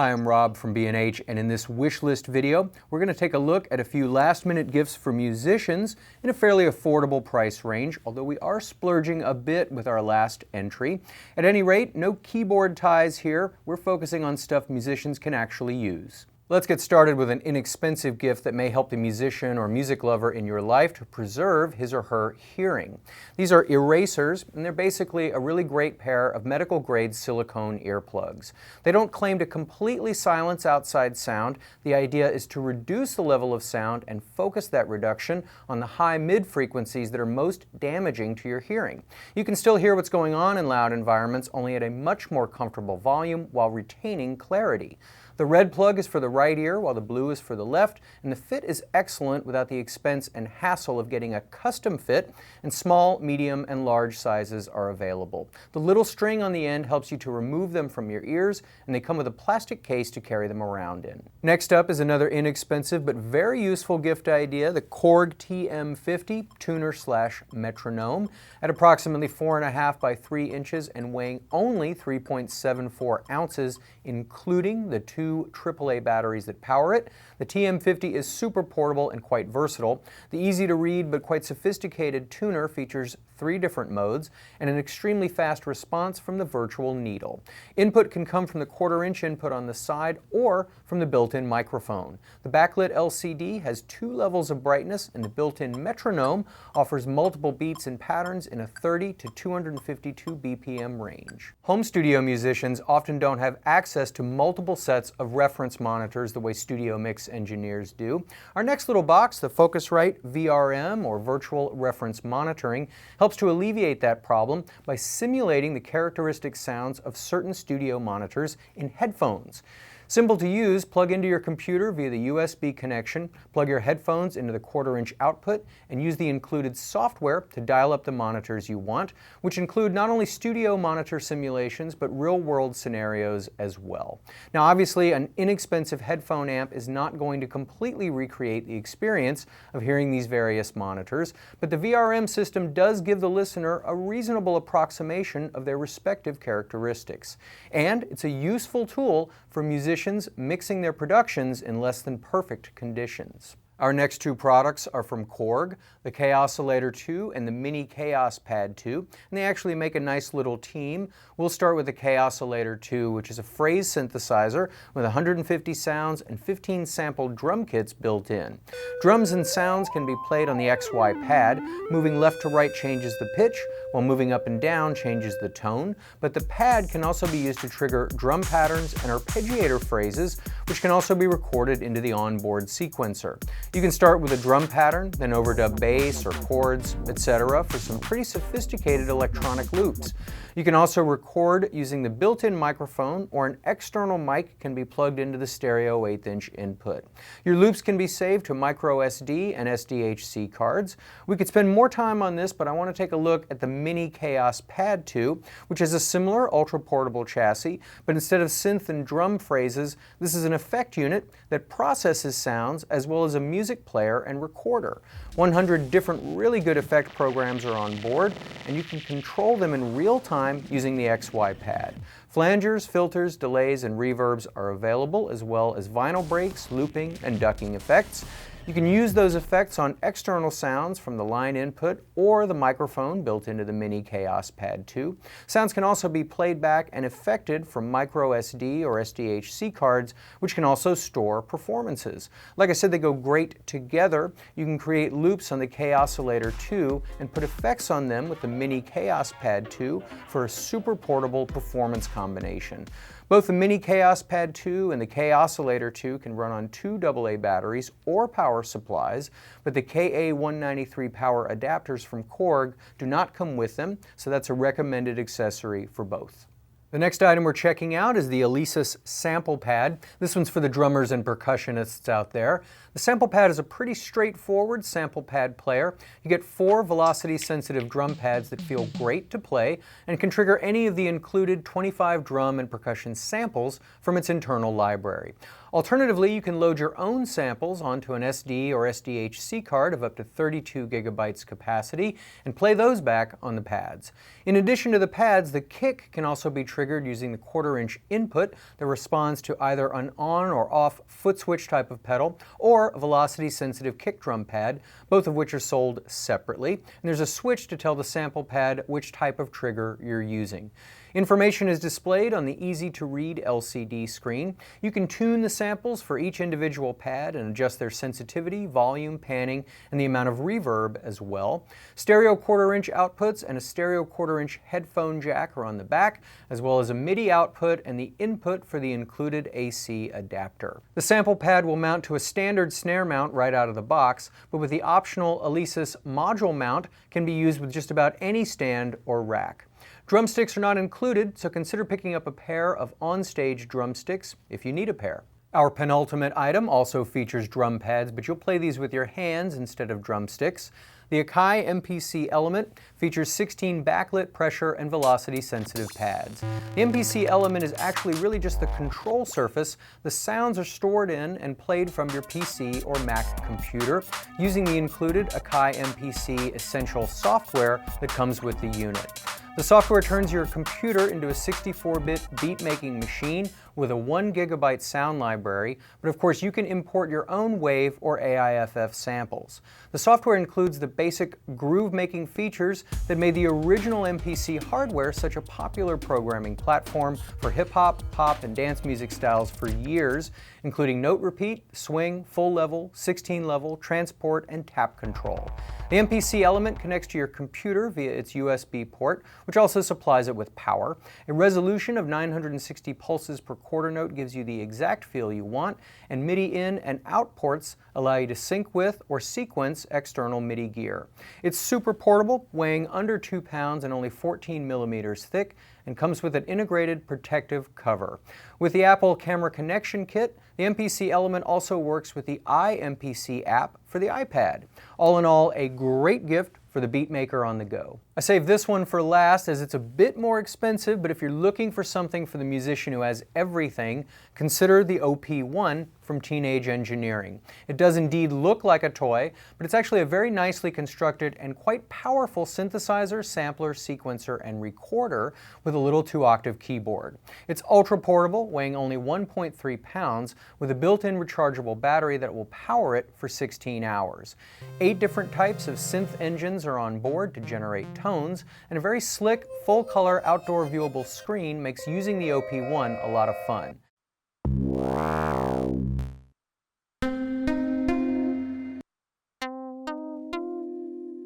Hi, I'm Rob from B&H, and in this wish list video, we're going to take a look at a few last-minute gifts for musicians in a fairly affordable price range, although we are splurging a bit with our last entry. At any rate, no keyboard ties here. We're focusing on stuff musicians can actually use. Let's get started with an inexpensive gift that may help the musician or music lover in your life to preserve his or her hearing. These are erasers, and they're basically a really great pair of medical-grade silicone earplugs. They don't claim to completely silence outside sound. The idea is to reduce the level of sound and focus that reduction on the high-mid frequencies that are most damaging to your hearing. You can still hear what's going on in loud environments, only at a much more comfortable volume while retaining clarity. The red plug is for the right ear, while the blue is for the left, and the fit is excellent without the expense and hassle of getting a custom fit, and small, medium, and large sizes are available. The little string on the end helps you to remove them from your ears, and they come with a plastic case to carry them around in. Next up is another inexpensive but very useful gift idea, the Korg TM-50 tuner/metronome. At approximately 4.5 by 3 inches and weighing only 3.74 ounces, including the two AAA batteries that power it, the TM-50 is super portable and quite versatile. The easy-to-read but quite sophisticated tuner features 3 different modes and an extremely fast response from the virtual needle. Input can come from the 1/4-inch input on the side or from the built-in microphone. The Backlit LCD has 2 levels of brightness, and the built-in metronome offers multiple beats and patterns in a 30 to 252 BPM range. Home studio musicians often don't have access to multiple sets of reference monitors the way studio mix engineers do. Our next little box, the Focusrite VRM, or Virtual Reference Monitoring, helps to alleviate that problem by simulating the characteristic sounds of certain studio monitors in headphones. Simple to use, plug into your computer via the USB connection, plug your headphones into the 1/4-inch output, and use the included software to dial up the monitors you want, which include not only studio monitor simulations, but real-world scenarios as well. Now obviously, an inexpensive headphone amp is not going to completely recreate the experience of hearing these various monitors, but the VRM system does give the listener a reasonable approximation of their respective characteristics. And it's a useful tool for musicians mixing their productions in less than perfect conditions. Our next 2 products are from Korg, the Kaossilator 2 and the Mini Kaoss Pad 2, and they actually make a nice little team. We'll start with the Kaossilator 2, which is a phrase synthesizer with 150 sounds and 15 sampled drum kits built in. Drums and sounds can be played on the XY pad. Moving left to right changes the pitch, while moving up and down changes the tone, but the pad can also be used to trigger drum patterns and arpeggiator phrases, which can also be recorded into the onboard sequencer. You can start with a drum pattern, then overdub bass or chords, etc. for some pretty sophisticated electronic loops. You can also record using the built-in microphone, or an external mic can be plugged into the stereo 1/8-inch input. Your loops can be saved to microSD and SDHC cards. We could spend more time on this, but I want to take a look at the Mini Kaoss Pad 2, which has a similar ultra-portable chassis, but instead of synth and drum phrases, this is an effect unit that processes sounds as well as a music player and recorder. 100 different really good effect programs are on board, and you can control them in real time using the XY pad. Flangers, filters, delays, and reverbs are available, as well as vinyl breaks, looping, and ducking effects. You can use those effects on external sounds from the line input or the microphone built into the Mini Kaoss Pad 2. Sounds can also be played back and affected from microSD or SDHC cards, which can also store performances. Like I said, they go great together. You can create loops on the Kaossilator 2 and put effects on them with the Mini Kaoss Pad 2 for a super portable performance combination. Both the Mini Kaoss Pad 2 and the Kaossilator 2 can run on 2 AA batteries or power supplies, but the KA193 power adapters from Korg do not come with them, so that's a recommended accessory for both. The next item we're checking out is the Alesis SamplePad. This one's for the drummers and percussionists out there. The SamplePad is a pretty straightforward SamplePad player. You get 4 velocity-sensitive drum pads that feel great to play and can trigger any of the included 25 drum and percussion samples from its internal library. Alternatively, you can load your own samples onto an SD or SDHC card of up to 32 gigabytes capacity and play those back on the pads. In addition to the pads, the kick can also be triggered using the 1/4-inch input that responds to either an on or off foot switch type of pedal or a velocity-sensitive kick drum pad, both of which are sold separately. And there's a switch to tell the sample pad which type of trigger you're using. Information is displayed on the easy-to-read LCD screen. You can tune the samples for each individual pad and adjust their sensitivity, volume, panning, and the amount of reverb as well. Stereo 1/4-inch outputs and a stereo 1/4-inch headphone jack are on the back, as well as a MIDI output and the input for the included AC adapter. The sample pad will mount to a standard snare mount right out of the box, but with the optional Alesis module mount can be used with just about any stand or rack. Drumsticks are not included, so consider picking up a pair of OnStage drumsticks if you need a pair. Our penultimate item also features drum pads, but you'll play these with your hands instead of drumsticks. The Akai MPC Element features 16 backlit pressure and velocity sensitive pads. The MPC Element is actually really just the control surface. The sounds are stored in and played from your PC or Mac computer using the included Akai MPC Essential software that comes with the unit. The software turns your computer into a 64-bit beat-making machine with a 1 gigabyte sound library, but of course you can import your own WAV or AIFF samples. The software includes the basic groove-making features that made the original MPC hardware such a popular programming platform for hip-hop, pop, and dance music styles for years, including note repeat, swing, full level, 16 level, transport, and tap control. The MPC Element connects to your computer via its USB port, which also supplies it with power. A resolution of 960 pulses per quarter note gives you the exact feel you want, and MIDI in and out ports allow you to sync with or sequence external MIDI gear. It's super portable, weighing under 2 pounds and only 14 millimeters thick, and comes with an integrated protective cover. With the Apple Camera Connection Kit, the MPC Element also works with the iMPC app for the iPad. All in all, a great gift for the beatmaker on the go. I saved this one for last as it's a bit more expensive, but if you're looking for something for the musician who has everything, consider the OP1 from Teenage Engineering. It does indeed look like a toy, but it's actually a very nicely constructed and quite powerful synthesizer, sampler, sequencer, and recorder with a little 2-octave keyboard. It's ultra portable, weighing only 1.3 pounds, with a built-in rechargeable battery that will power it for 16 hours. 8 different types of synth engines are on board to generate tones, and a very slick, full-color, outdoor viewable screen makes using the OP1 a lot of fun.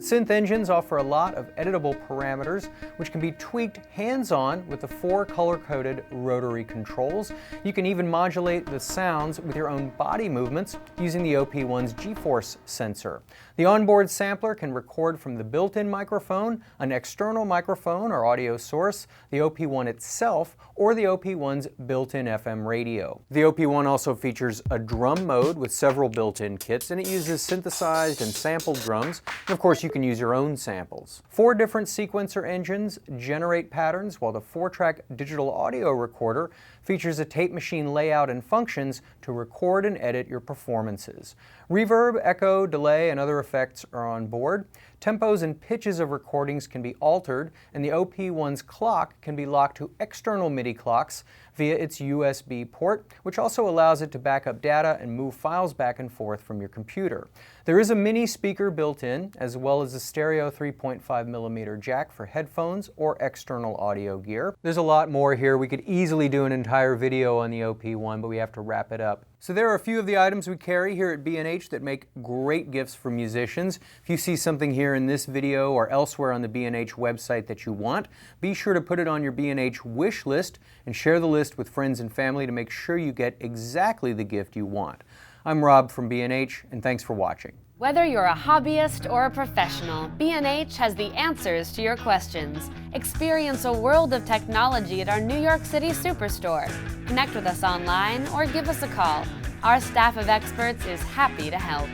Synth Engines offer a lot of editable parameters, which can be tweaked hands-on with the 4 color-coded Rotary Controls. You can even modulate the sounds with your own body movements using the OP1's G-force sensor. The onboard sampler can record from the built-in microphone, an external microphone or audio source, the OP1 itself, or the OP1's built-in FM radio. The OP1 also features a drum mode with several built-in kits, and it uses synthesized and sampled drums, and of course you can use your own samples. 4 different sequencer engines generate patterns, while the 4-track digital audio recorder features a tape machine layout and functions to record and edit your performances. Reverb, echo, delay, and other effects are on board. Tempos and pitches of recordings can be altered, and the OP1's clock can be locked to external MIDI clocks via its USB port, which also allows it to back up data and move files back and forth from your computer. There is a mini speaker built in, as well as a stereo 3.5mm jack for headphones or external audio gear. There's a lot more here. We could easily do an entire video on the OP1, but we have to wrap it up. So there are a few of the items we carry here at B&H that make great gifts for musicians. If you see something here in this video or elsewhere on the B&H website that you want, be sure to put it on your B&H wish list and share the list with friends and family to make sure you get exactly the gift you want. I'm Rob from B&H, and thanks for watching. Whether you're a hobbyist or a professional, B&H has the answers to your questions. Experience a world of technology at our New York City Superstore. Connect with us online or give us a call. Our staff of experts is happy to help.